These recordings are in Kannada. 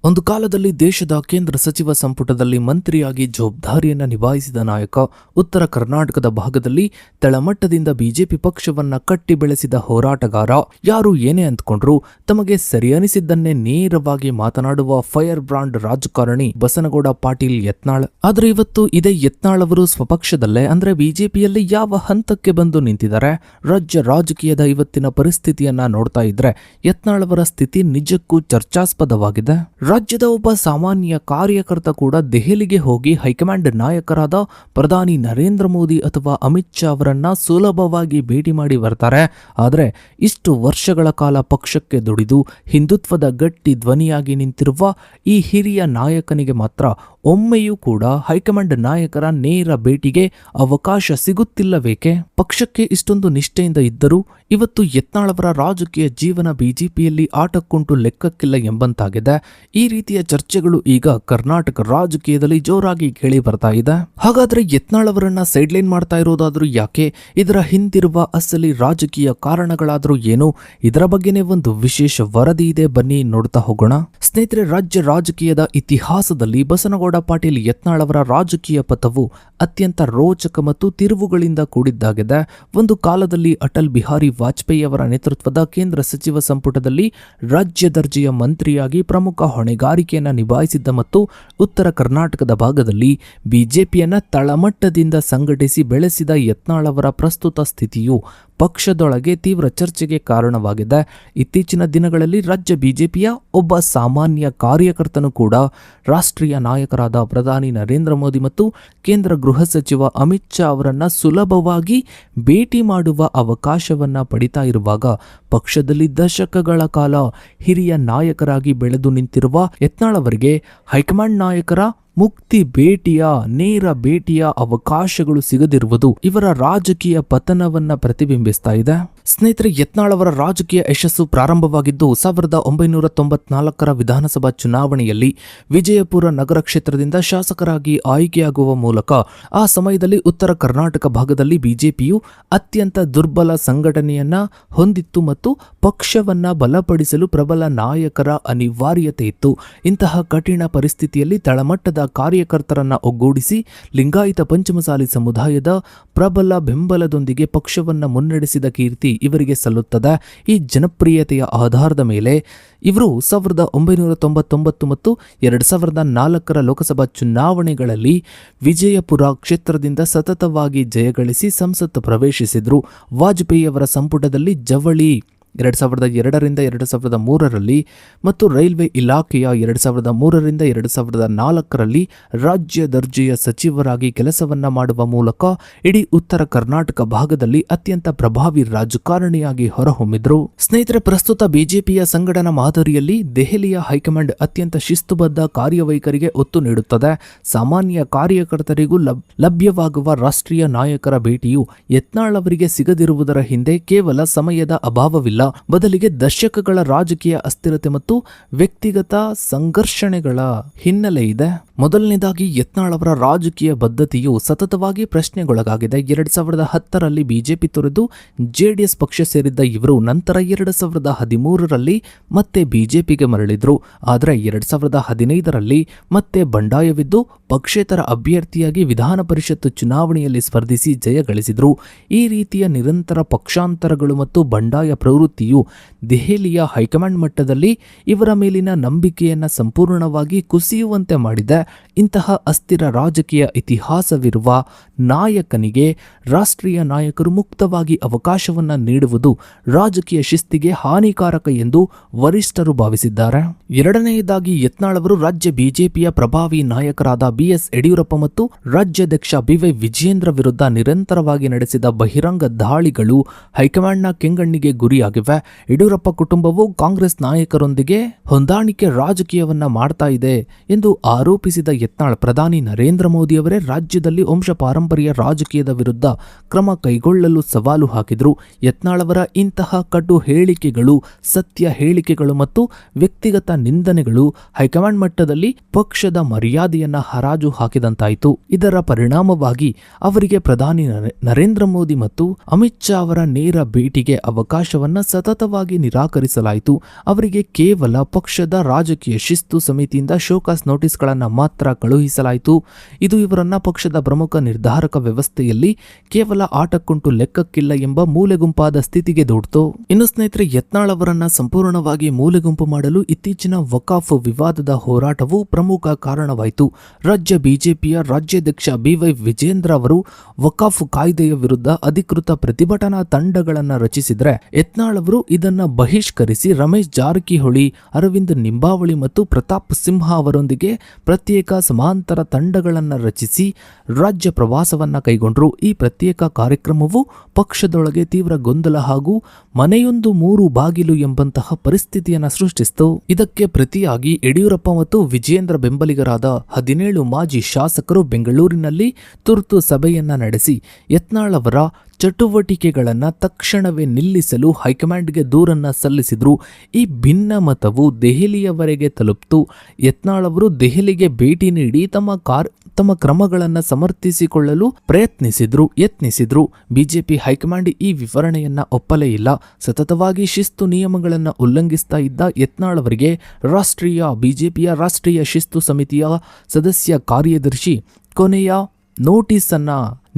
ಒಂದು ಕಾಲದಲ್ಲಿ ದೇಶದ ಕೇಂದ್ರ ಸಚಿವ ಸಂಪುಟದಲ್ಲಿ ಮಂತ್ರಿಯಾಗಿ ಜವಾಬ್ದಾರಿಯನ್ನ ನಿಭಾಯಿಸಿದ ನಾಯಕ, ಉತ್ತರ ಕರ್ನಾಟಕದ ಭಾಗದಲ್ಲಿ ತಳಮಟ್ಟದಿಂದ ಬಿಜೆಪಿ ಪಕ್ಷವನ್ನ ಕಟ್ಟಿ ಬೆಳೆಸಿದ ಹೋರಾಟಗಾರ, ಯಾರು ಏನೇ ಅಂದ್ಕೊಂಡ್ರು ತಮಗೆ ಸರಿಯನಿಸಿದ್ದನ್ನೇ ನೇರವಾಗಿ ಮಾತನಾಡುವ ಫೈರ್ ಬ್ರಾಂಡ್ ರಾಜಕಾರಣಿ ಬಸನಗೌಡ ಪಾಟೀಲ್ ಯತ್ನಾಳ್. ಆದ್ರೆ ಇವತ್ತು ಇದೇ ಯತ್ನಾಳ್ ಅವರು ಸ್ವಪಕ್ಷದಲ್ಲೇ ಅಂದ್ರೆ ಬಿಜೆಪಿಯಲ್ಲಿ ಯಾವ ಹಂತಕ್ಕೆ ಬಂದು ನಿಂತಿದ್ದಾರೆ? ರಾಜ್ಯ ರಾಜಕೀಯದ ಇವತ್ತಿನ ಪರಿಸ್ಥಿತಿಯನ್ನ ನೋಡ್ತಾ ಇದ್ರೆ ಯತ್ನಾಳ್ ಅವರ ಸ್ಥಿತಿ ನಿಜಕ್ಕೂ ಚರ್ಚಾಸ್ಪದವಾಗಿದೆ. ರಾಜ್ಯದ ಒಬ್ಬ ಸಾಮಾನ್ಯ ಕಾರ್ಯಕರ್ತ ಕೂಡ ದೆಹಲಿಗೆ ಹೋಗಿ ಹೈಕಮಾಂಡ್ ನಾಯಕರಾದ ಪ್ರಧಾನಿ ನರೇಂದ್ರ ಮೋದಿ ಅಥವಾ ಅಮಿತ್ ಶಾ ಅವರನ್ನ ಸುಲಭವಾಗಿ ಭೇಟಿ ಮಾಡಿ ಬರ್ತಾರೆ. ಆದರೆ ಇಷ್ಟು ವರ್ಷಗಳ ಕಾಲ ಪಕ್ಷಕ್ಕೆ ದುಡಿದು ಹಿಂದುತ್ವದ ಗಟ್ಟಿ ಧ್ವನಿಯಾಗಿ ನಿಂತಿರುವ ಈ ಹಿರಿಯ ನಾಯಕನಿಗೆ ಮಾತ್ರ ಒಮ್ಮೆಯೂ ಕೂಡ ಹೈಕಮಾಂಡ್ ನಾಯಕರ ನೇರ ಭೇಟಿಗೆ ಅವಕಾಶ ಸಿಗುತ್ತಿಲ್ಲವೇಕೆ? ಪಕ್ಷಕ್ಕೆ ಇಷ್ಟೊಂದು ನಿಷ್ಠೆಯಿಂದ ಇದ್ದರೂ ಇವತ್ತು ಯತ್ನಾಳ್ ಅವರ ರಾಜಕೀಯ ಜೀವನ ಬಿಜೆಪಿಯಲ್ಲಿ ಆಟಕ್ಕುಂಟು ಲೆಕ್ಕಕ್ಕಿಲ್ಲ ಎಂಬಂತಾಗಿದೆ. ಈ ರೀತಿಯ ಚರ್ಚೆಗಳು ಈಗ ಕರ್ನಾಟಕ ರಾಜಕೀಯದಲ್ಲಿ ಜೋರಾಗಿ ಕೇಳಿ ಬರ್ತಾ ಇದೆ. ಹಾಗಾದ್ರೆ ಯತ್ನಾಳ್ ಅವರನ್ನ ಸೈಡ್ಲೈನ್ ಮಾಡ್ತಾ ಇರೋದಾದ್ರೂ ಯಾಕೆ? ಇದರ ಹಿಂದಿರುವ ಅಸಲಿ ರಾಜಕೀಯ ಕಾರಣಗಳಾದ್ರೂ ಏನು? ಇದರ ಬಗ್ಗೆನೇ ಒಂದು ವಿಶೇಷ ವರದಿ ಇದೆ, ಬನ್ನಿ ನೋಡ್ತಾ ಹೋಗೋಣ. ಸ್ನೇಹಿತರೆ, ರಾಜ್ಯ ರಾಜಕೀಯದ ಇತಿಹಾಸದಲ್ಲಿ ಬಸನಗೌಡ ಪಾಟೀಲ್ ಯತ್ನಾಳ್ ಅವರ ರಾಜಕೀಯ ಪಥವು ಅತ್ಯಂತ ರೋಚಕ ಮತ್ತು ತಿರುವುಗಳಿಂದ ಕೂಡಿದ್ದಾಗಿದೆ. ಒಂದು ಕಾಲದಲ್ಲಿ ಅಟಲ್ ಬಿಹಾರಿ ವಾಜಪೇಯಿ ಅವರ ನೇತೃತ್ವದ ಕೇಂದ್ರ ಸಚಿವ ಸಂಪುಟದಲ್ಲಿ ರಾಜ್ಯ ದರ್ಜೆಯ ಮಂತ್ರಿಯಾಗಿ ಪ್ರಮುಖ ಹೊಣೆಗಾರಿಕೆಯನ್ನು ನಿಭಾಯಿಸಿದ್ದ ಮತ್ತು ಉತ್ತರ ಕರ್ನಾಟಕದ ಭಾಗದಲ್ಲಿ ಬಿಜೆಪಿಯನ್ನ ತಳಮಟ್ಟದಿಂದ ಸಂಘಟಿಸಿ ಬೆಳೆಸಿದ ಯತ್ನಾಳ್ ಅವರ ಪ್ರಸ್ತುತ ಸ್ಥಿತಿಯು ಪಕ್ಷದೊಳಗೆ ತೀವ್ರ ಚರ್ಚೆಗೆ ಕಾರಣವಾಗಿದೆ. ಇತ್ತೀಚಿನ ದಿನಗಳಲ್ಲಿ ರಾಜ್ಯ ಬಿಜೆಪಿಯ ಒಬ್ಬ ಸಾಮಾನ್ಯ ಕಾರ್ಯಕರ್ತನು ಕೂಡ ರಾಷ್ಟ್ರೀಯ ನಾಯಕರಾದ ಪ್ರಧಾನಿ ನರೇಂದ್ರ ಮೋದಿ ಮತ್ತು ಕೇಂದ್ರ ಗೃಹ ಸಚಿವ ಅಮಿತ್ ಶಾ ಅವರನ್ನ ಸುಲಭವಾಗಿ ಭೇಟಿ ಮಾಡುವ ಅವಕಾಶವನ್ನ ಪಡಿತಾ ಇರುವಾಗ ಪಕ್ಷದಲ್ಲಿ ದಶಕಗಳ ಕಾಲ ಹಿರಿಯ ನಾಯಕರಾಗಿ ಬೆಳೆದು ನಿಂತಿರುವ ಯತ್ನಾಳ್ ಅವರಿಗೆ ಹೈಕಮಾಂಡ್ ನಾಯಕರ ಮುಕ್ತಿ ಭೇಟಿಯ ನೇರ ಭೇಟಿಯ ಅವಕಾಶಗಳು ಸಿಗದಿರುವುದು ಇವರ ರಾಜಕೀಯ ಪತನವನ್ನ ಪ್ರತಿಬಿಂಬಿಸ್ತಾ ಇದೆ. ಸ್ನೇಹಿತರೆ, ಯತ್ನಾಳ್ ಅವರ ರಾಜಕೀಯ ಯಶಸ್ಸು ಪ್ರಾರಂಭವಾಗಿದ್ದು 1994ರ ವಿಧಾನಸಭಾ ಚುನಾವಣೆಯಲ್ಲಿ ವಿಜಯಪುರ ನಗರ ಕ್ಷೇತ್ರದಿಂದ ಶಾಸಕರಾಗಿ ಆಯ್ಕೆಯಾಗುವ ಮೂಲಕ ಆ ಸಮಯದಲ್ಲಿ ಉತ್ತರ ಕರ್ನಾಟಕ ಭಾಗದಲ್ಲಿ ಬಿಜೆಪಿಯು ಅತ್ಯಂತ ದುರ್ಬಲ ಸಂಘಟನೆಯನ್ನ ಹೊಂದಿತ್ತು ಮತ್ತು ಪಕ್ಷವನ್ನ ಬಲಪಡಿಸಲು ಪ್ರಬಲ ನಾಯಕರ ಅನಿವಾರ್ಯತೆ ಇತ್ತು. ಇಂತಹ ಕಠಿಣ ಪರಿಸ್ಥಿತಿಯಲ್ಲಿ ತಳಮಟ್ಟದ ಕಾರ್ಯಕರ್ತರನ್ನ ಒಗ್ಗೂಡಿಸಿ ಲಿಂಗಾಯತ ಪಂಚಮಸಾಲಿ ಸಮುದಾಯದ ಪ್ರಬಲ ಬೆಂಬಲದೊಂದಿಗೆ ಪಕ್ಷವನ್ನ ಮುನ್ನಡೆಸಿದ ಕೀರ್ತಿ ಇವರಿಗೆ ಸಲ್ಲುತ್ತದೆ. ಈ ಜನಪ್ರಿಯತೆಯ ಆಧಾರದ ಮೇಲೆ ಇವರು 1999 ಮತ್ತು 2004ರ ಲೋಕಸಭಾ ಚುನಾವಣೆಗಳಲ್ಲಿ ವಿಜಯಪುರ ಕ್ಷೇತ್ರದಿಂದ ಸತತವಾಗಿ ಜಯಗಳಿಸಿ ಸಂಸತ್ ಪ್ರವೇಶಿಸಿದ್ರು. ವಾಜಪೇಯಿ ಅವರ ಸಂಪುಟದಲ್ಲಿ ಜವಳಿ 2002ರಿಂದ 2003ರಲ್ಲಿ ಮತ್ತು ರೈಲ್ವೆ ಇಲಾಖೆಯ 2003ರಿಂದ 2004ರಲ್ಲಿ ರಾಜ್ಯ ದರ್ಜೆಯ ಸಚಿವರಾಗಿ ಕೆಲಸವನ್ನ ಮಾಡುವ ಮೂಲಕ ಇಡೀ ಉತ್ತರ ಕರ್ನಾಟಕ ಭಾಗದಲ್ಲಿ ಅತ್ಯಂತ ಪ್ರಭಾವಿ ರಾಜಕಾರಣಿಯಾಗಿ ಹೊರಹೊಮ್ಮಿದ್ರು. ಸ್ನೇಹಿತರೆ, ಪ್ರಸ್ತುತ ಬಿಜೆಪಿಯ ಸಂಘಟನಾ ಮಾದರಿಯಲ್ಲಿ ದೆಹಲಿಯ ಹೈಕಮಾಂಡ್ ಅತ್ಯಂತ ಶಿಸ್ತುಬದ್ಧ ಕಾರ್ಯವೈಖರಿಗೆ ಒತ್ತು ನೀಡುತ್ತದೆ. ಸಾಮಾನ್ಯ ಕಾರ್ಯಕರ್ತರಿಗೂ ಲಭ್ಯವಾಗುವ ರಾಷ್ಟ್ರೀಯ ನಾಯಕರ ಭೇಟಿಯು ಯತ್ನಾಳ್ ಅವರಿಗೆ ಸಿಗದಿರುವುದರ ಹಿಂದೆ ಕೇವಲ ಸಮಯದ ಅಭಾವವಿಲ್ಲ, ಬದಲಿಗೆ ದಶಕಗಳ ರಾಜಕೀಯ ಅಸ್ಥಿರತೆ ಮತ್ತು ವ್ಯಕ್ತಿಗತ ಸಂಘರ್ಷಣೆಗಳ ಹಿನ್ನೆಲೆ ಇದೆ. ಮೊದಲನೇದಾಗಿ ಯತ್ನಾಳ್ ಅವರ ರಾಜಕೀಯ ಬದ್ಧತೆಯು ಸತತವಾಗಿ ಪ್ರಶ್ನೆಗೊಳಗಾಗಿದೆ. 2010ರಲ್ಲಿ ಬಿಜೆಪಿ ತೊರೆದು ಜೆಡಿಎಸ್ ಪಕ್ಷ ಸೇರಿದ್ದ ಇವರು ನಂತರ 2013ರಲ್ಲಿ ಮತ್ತೆ ಬಿಜೆಪಿಗೆ ಮರಳಿದ್ರು. ಆದರೆ 2015ರಲ್ಲಿ ಮತ್ತೆ ಬಂಡಾಯವಿದ್ದು ಪಕ್ಷೇತರ ಅಭ್ಯರ್ಥಿಯಾಗಿ ವಿಧಾನ ಪರಿಷತ್ ಚುನಾವಣೆಯಲ್ಲಿ ಸ್ಪರ್ಧಿಸಿ ಜಯಗಳಿಸಿದ್ರು. ಈ ರೀತಿಯ ನಿರಂತರ ಪಕ್ಷಾಂತರಗಳು ಮತ್ತು ಬಂಡಾಯ ಪ್ರವೃತ್ತಿಯು ದೆಹಲಿಯ ಹೈಕಮಾಂಡ್ ಮಟ್ಟದಲ್ಲಿ ಇವರ ಮೇಲಿನ ನಂಬಿಕೆಯನ್ನ ಸಂಪೂರ್ಣವಾಗಿ ಕುಸಿಯುವಂತೆ ಮಾಡಿದೆ. ಇಂತಹ ಅಸ್ಥಿರ ರಾಜಕೀಯ ಇತಿಹಾಸವಿರುವ ನಾಯಕನಿಗೆ ರಾಷ್ಟ್ರೀಯ ನಾಯಕರು ಮುಕ್ತವಾಗಿ ಅವಕಾಶವನ್ನ ನೀಡುವುದು ರಾಜಕೀಯ ಶಿಸ್ತಿಗೆ ಹಾನಿಕಾರಕ ಎಂದು ವರಿಷ್ಠರು ಭಾವಿಸಿದ್ದಾರೆ. ಎರಡನೆಯದಾಗಿ ಯತ್ನಾಳ್ ಅವರು ರಾಜ್ಯ ಬಿಜೆಪಿಯ ಪ್ರಭಾವಿ ನಾಯಕರಾದ ಬಿಎಸ್ ಯಡಿಯೂರಪ್ಪ ಮತ್ತು ರಾಜ್ಯಾಧ್ಯಕ್ಷ ಬಿವೈ ವಿಜಯೇಂದ್ರ ವಿರುದ್ಧ ನಿರಂತರವಾಗಿ ನಡೆಸಿದ ಬಹಿರಂಗ ದಾಳಿಗಳು ಹೈಕಮಾಂಡ್ನ ಕೆಂಗಣ್ಣಿಗೆ ಗುರಿಯಾಗಿವೆ. ಯಡಿಯೂರಪ್ಪ ಕುಟುಂಬವು ಕಾಂಗ್ರೆಸ್ ನಾಯಕರೊಂದಿಗೆ ಹೊಂದಾಣಿಕೆ ರಾಜಕೀಯವನ್ನ ಮಾಡ್ತಾ ಇದೆ ಎಂದು ಆರೋಪಿಸಿ ಖಂಡಿಸಿದ ಯತ್ನಾಳ್ ಪ್ರಧಾನಿ ನರೇಂದ್ರ ಮೋದಿಯವರೇ ರಾಜ್ಯದಲ್ಲಿ ವಂಶ ಪಾರಂಪರ್ಯ ರಾಜಕೀಯದ ವಿರುದ್ಧ ಕ್ರಮ ಕೈಗೊಳ್ಳಲು ಸವಾಲು ಹಾಕಿದ್ರು. ಯತ್ನಾಳ್ ಅವರ ಇಂತಹ ಕಟು ಹೇಳಿಕೆಗಳು, ಸತ್ಯ ಹೇಳಿಕೆಗಳು ಮತ್ತು ವ್ಯಕ್ತಿಗತ ನಿಂದನೆಗಳು ಹೈಕಮಾಂಡ್ ಮಟ್ಟದಲ್ಲಿ ಪಕ್ಷದ ಮರ್ಯಾದೆಯನ್ನ ಹರಾಜು ಹಾಕಿದಂತಾಯಿತು. ಇದರ ಪರಿಣಾಮವಾಗಿ ಅವರಿಗೆ ಪ್ರಧಾನಿ ನರೇಂದ್ರ ಮೋದಿ ಮತ್ತು ಅಮಿತ್ ಶಾ ಅವರ ನೇರ ಭೇಟಿಗೆ ಅವಕಾಶವನ್ನ ಸತತವಾಗಿ ನಿರಾಕರಿಸಲಾಯಿತು. ಅವರಿಗೆ ಕೇವಲ ಪಕ್ಷದ ರಾಜಕೀಯ ಶಿಸ್ತು ಸಮಿತಿಯಿಂದ ಶೋಕಾಸ್ ನೋಟಿಸ್ಗಳನ್ನು ಮಾತ್ರ ಕಳುಹಿಸಲಾಯಿತು. ಇದು ಇವರನ್ನ ಪಕ್ಷದ ಪ್ರಮುಖ ನಿರ್ಧಾರಕ ವ್ಯವಸ್ಥೆಯಲ್ಲಿ ಕೇವಲ ಆಟಕ್ಕುಂಟು ಲೆಕ್ಕಕ್ಕಿಲ್ಲ ಎಂಬ ಮೂಲೆಗುಂಪಾದ ಸ್ಥಿತಿಗೆ ದೂಡ್ತು. ಇನ್ನು ಸ್ನೇಹಿತರೆ, ಯತ್ನಾಳ್ ಅವರನ್ನ ಸಂಪೂರ್ಣವಾಗಿ ಮೂಲೆಗುಂಪು ಮಾಡಲು ಇತ್ತೀಚಿನ ವಕಾಫ್ ವಿವಾದದ ಹೋರಾಟವು ಪ್ರಮುಖ ಕಾರಣವಾಯಿತು. ರಾಜ್ಯ ಬಿಜೆಪಿಯ ರಾಜ್ಯಾಧ್ಯಕ್ಷ BY ವಿಜೇಂದ್ರ ಅವರು ವಕಾಫ್ ಕಾಯ್ದೆಯ ವಿರುದ್ಧ ಅಧಿಕೃತ ಪ್ರತಿಭಟನಾ ತಂಡಗಳನ್ನು ರಚಿಸಿದರೆ, ಯತ್ನಾಳ್ ಅವರು ಇದನ್ನ ಬಹಿಷ್ಕರಿಸಿ ರಮೇಶ್ ಜಾರಕಿಹೊಳಿ, ಅರವಿಂದ್ ನಿಂಬಾವಳಿ ಮತ್ತು ಪ್ರತಾಪ್ ಸಿಂಹ ಅವರೊಂದಿಗೆ ಪ್ರತ್ಯೇಕ ಸಮಾಂತರ ತಂಡಗಳನ್ನು ರಚಿಸಿ ರಾಜ್ಯ ಪ್ರವಾಸವನ್ನ ಕೈಗೊಂಡರು. ಈ ಪ್ರತ್ಯೇಕ ಕಾರ್ಯಕ್ರಮವು ಪಕ್ಷದೊಳಗೆ ತೀವ್ರ ಗೊಂದಲ ಹಾಗೂ ಮನೆಯೊಂದು ಮೂರು ಬಾಗಿಲು ಎಂಬಂತಹ ಪರಿಸ್ಥಿತಿಯನ್ನು ಸೃಷ್ಟಿಸಿತು. ಇದಕ್ಕೆ ಪ್ರತಿಯಾಗಿ ಯಡಿಯೂರಪ್ಪ ಮತ್ತು ವಿಜೇಂದ್ರ ಬೆಂಬಲಿಗರಾದ 17 ಮಾಜಿ ಶಾಸಕರು ಬೆಂಗಳೂರಿನಲ್ಲಿ ತುರ್ತು ಸಭೆಯನ್ನ ನಡೆಸಿ ಯತ್ನಾಳ್ ಅವರ ಚಟುವಟಿಕೆಗಳನ್ನು ತಕ್ಷಣವೇ ನಿಲ್ಲಿಸಲು ಹೈಕಮಾಂಡ್ಗೆ ದೂರನ್ನ ಸಲ್ಲಿಸಿದ್ರು. ಈ ಭಿನ್ನಮತವು ದೆಹಲಿಯವರೆಗೆ ತಲುಪಿತು. ಯತ್ನಾಳ್ ಅವರು ದೆಹಲಿಗೆ ಭೇಟಿ ನೀಡಿ ತಮ್ಮ ಕ್ರಮಗಳನ್ನು ಸಮರ್ಥಿಸಿಕೊಳ್ಳಲು ಯತ್ನಿಸಿದ್ರು. ಬಿಜೆಪಿ ಹೈಕಮಾಂಡ್ ಈ ವಿವರಣೆಯನ್ನ ಒಪ್ಪಲೇ ಇಲ್ಲ. ಸತತವಾಗಿ ಶಿಸ್ತು ನಿಯಮಗಳನ್ನು ಉಲ್ಲಂಘಿಸ್ತಾ ಇದ್ದ ಯತ್ನಾಳ್ ಅವರಿಗೆ ಬಿಜೆಪಿಯ ರಾಷ್ಟ್ರೀಯ ಶಿಸ್ತು ಸಮಿತಿಯ ಸದಸ್ಯ ಕಾರ್ಯದರ್ಶಿ ಕೊನೆಯ ನೋಟಿಸ್ ಅನ್ನ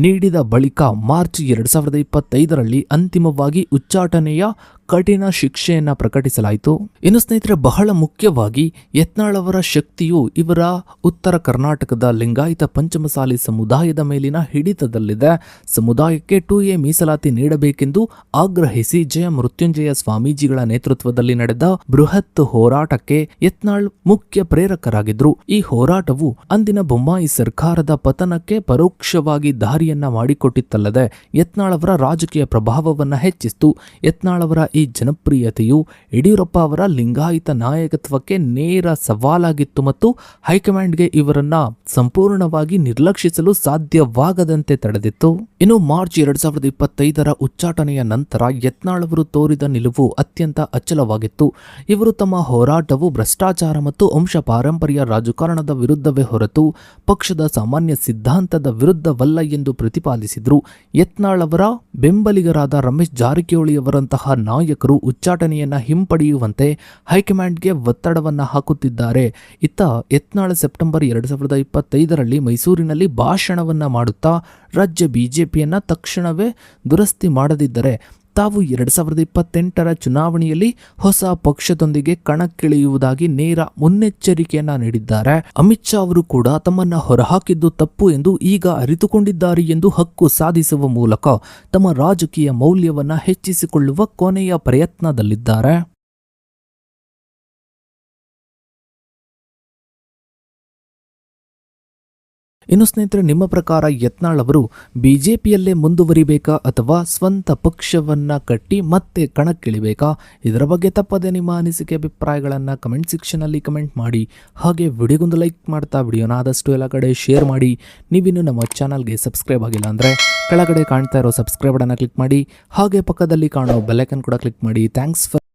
ನೀಡಿದ ಬಳಿಕ ಮಾರ್ಚ್ 2025ರಲ್ಲಿ ಅಂತಿಮವಾಗಿ ಉಚ್ಚಾಟನೆಯ ಕಠಿಣ ಶಿಕ್ಷೆಯನ್ನ ಪ್ರಕಟಿಸಲಾಯಿತು. ಇನ್ನು ಸ್ನೇಹಿತರೆ, ಬಹಳ ಮುಖ್ಯವಾಗಿ ಯತ್ನಾಳ್ ಅವರ ಶಕ್ತಿಯು ಇವರ ಉತ್ತರ ಕರ್ನಾಟಕದ ಲಿಂಗಾಯತ ಪಂಚಮಸಾಲಿ ಸಮುದಾಯದ ಮೇಲಿನ ಹಿಡಿತದಲ್ಲಿದೆ. ಸಮುದಾಯಕ್ಕೆ 2A ಮೀಸಲಾತಿ ನೀಡಬೇಕೆಂದು ಆಗ್ರಹಿಸಿ ಜಯ ಮೃತ್ಯುಂಜಯ ಸ್ವಾಮೀಜಿಗಳ ನೇತೃತ್ವದಲ್ಲಿ ನಡೆದ ಬೃಹತ್ ಹೋರಾಟಕ್ಕೆ ಯತ್ನಾಳ್ ಮುಖ್ಯ ಪ್ರೇರಕರಾಗಿದ್ರು. ಈ ಹೋರಾಟವು ಅಂದಿನ ಬೊಮ್ಮಾಯಿ ಸರ್ಕಾರದ ಪತನಕ್ಕೆ ಪರೋಕ್ಷವಾಗಿ ದಾರಿಯನ್ನ ಮಾಡಿಕೊಟ್ಟಿತ್ತಲ್ಲದೆ ಯತ್ನಾಳ್ ಅವರ ರಾಜಕೀಯ ಪ್ರಭಾವವನ್ನ ಹೆಚ್ಚಿಸಿತು. ಯತ್ನಾಳ್ ಅವರ ಈ ಜನಪ್ರಿಯತೆಯು ಯಡಿಯೂರಪ್ಪ ಅವರ ಲಿಂಗಾಯತ ನಾಯಕತ್ವಕ್ಕೆ ನೇರ ಸವಾಲಾಗಿತ್ತು ಮತ್ತು ಹೈಕಮಾಂಡ್ಗೆ ಇವರನ್ನ ಸಂಪೂರ್ಣವಾಗಿ ನಿರ್ಲಕ್ಷಿಸಲು ಸಾಧ್ಯವಾಗದಂತೆ ತಡೆದಿತ್ತು. ಇನ್ನು ಮಾರ್ಚ್ 2025ರ ಉಚ್ಚಾಟನೆಯ ನಂತರ ಯತ್ನಾಳ್ ಅವರು ತೋರಿದ ನಿಲುವು ಅತ್ಯಂತ ಅಚಲವಾಗಿತ್ತು. ಇವರು ತಮ್ಮ ಹೋರಾಟವು ಭ್ರಷ್ಟಾಚಾರ ಮತ್ತು ವಂಶ ಪಾರಂಪರ್ಯ ರಾಜಕಾರಣದ ವಿರುದ್ಧವೇ ಹೊರತು ಪಕ್ಷದ ಸಾಮಾನ್ಯ ಸಿದ್ಧಾಂತದ ವಿರುದ್ಧವಲ್ಲ ಎಂದು ಪ್ರತಿಪಾದಿಸಿದ್ರು. ಯತ್ನಾಳ್ ಅವರ ಬೆಂಬಲಿಗರಾದ ರಮೇಶ್ ಜಾರಕಿಹೊಳಿಯವರಂತಹ ನಾಯಕರು ಉಚ್ಚಾಟನೆಯನ್ನ ಹಿಂಪಡೆಯುವಂತೆ ಹೈಕಮಾಂಡ್ಗೆ ಒತ್ತಡವನ್ನ ಹಾಕುತ್ತಿದ್ದಾರೆ. ಇತ್ತ ಯತ್ನಾಳ್ ಸೆಪ್ಟೆಂಬರ್ 2025ರಲ್ಲಿ ಮೈಸೂರಿನಲ್ಲಿ ಭಾಷಣವನ್ನ ಮಾಡುತ್ತಾ ರಾಜ್ಯ ಬಿಜೆಪಿಯನ್ನ ತಕ್ಷಣವೇ ದುರಸ್ತಿ ಮಾಡದಿದ್ದರೆ ತಾವು 2028ರ ಚುನಾವಣೆಯಲ್ಲಿ ಹೊಸ ಪಕ್ಷದೊಂದಿಗೆ ಕಣಕ್ಕಿಳಿಯುವುದಾಗಿ ನೇರ ಮುನ್ನೆಚ್ಚರಿಕೆಯನ್ನ ನೀಡಿದ್ದಾರೆ. ಅಮಿತ್ ಶಾ ಅವರು ಕೂಡ ತಮ್ಮನ್ನ ಹೊರಹಾಕಿದ್ದು ತಪ್ಪು ಎಂದು ಈಗ ಅರಿತುಕೊಂಡಿದ್ದಾರೆ ಎಂದು ಹಕ್ಕು ಸಾಧಿಸುವ ಮೂಲಕ ತಮ್ಮ ರಾಜಕೀಯ ಮೌಲ್ಯವನ್ನ ಹೆಚ್ಚಿಸಿಕೊಳ್ಳುವ ಕೊನೆಯ ಪ್ರಯತ್ನದಲ್ಲಿದ್ದಾರೆ. ಇನ್ನು ಸ್ನೇಹಿತರೆ, ನಿಮ್ಮ ಪ್ರಕಾರ ಯತ್ನಾಳ್ ಅವರು ಬಿಜೆಪಿಯಲ್ಲೇ ಮುಂದುವರಿಬೇಕಾ ಅಥವಾ ಸ್ವಂತ ಪಕ್ಷವನ್ನ ಕಟ್ಟಿ ಮತ್ತೆ ಕಣಕ್ಕಿಳಿಬೇಕಾ? ಇದರ ಬಗ್ಗೆ ತಪ್ಪದೆ ನಿಮ್ಮ ಅನಿಸಿಕೆ ಅಭಿಪ್ರಾಯಗಳನ್ನು ಕಮೆಂಟ್ ಸೆಕ್ಷನ್ ಅಲ್ಲಿ ಕಮೆಂಟ್ ಮಾಡಿ. ಹಾಗೆ ವಿಡಿಯೋಗೊಂದು ಲೈಕ್ ಮಾಡ್ತಾ ವಿಡಿಯೋನ ಆದಷ್ಟು ಎಲ್ಲ ಕಡೆ ಶೇರ್ ಮಾಡಿ. ನೀವಿನ್ನು ನಮ್ಮ ಚಾನಲ್ಗೆ ಸಬ್ಸ್ಕ್ರೈಬ್ ಆಗಿಲ್ಲ ಅಂದ್ರೆ ಕೆಳಗಡೆ ಕಾಣ್ತಾ ಇರೋ ಸಬ್ಸ್ಕ್ರೈಬ್ ಬಟನ್ ಕ್ಲಿಕ್ ಮಾಡಿ. ಹಾಗೆ ಪಕ್ಕದಲ್ಲಿ ಕಾಣೋ ಬೆಲ್ ಐಕಾನ್ ಕೂಡ ಕ್ಲಿಕ್ ಮಾಡಿ. Thanks for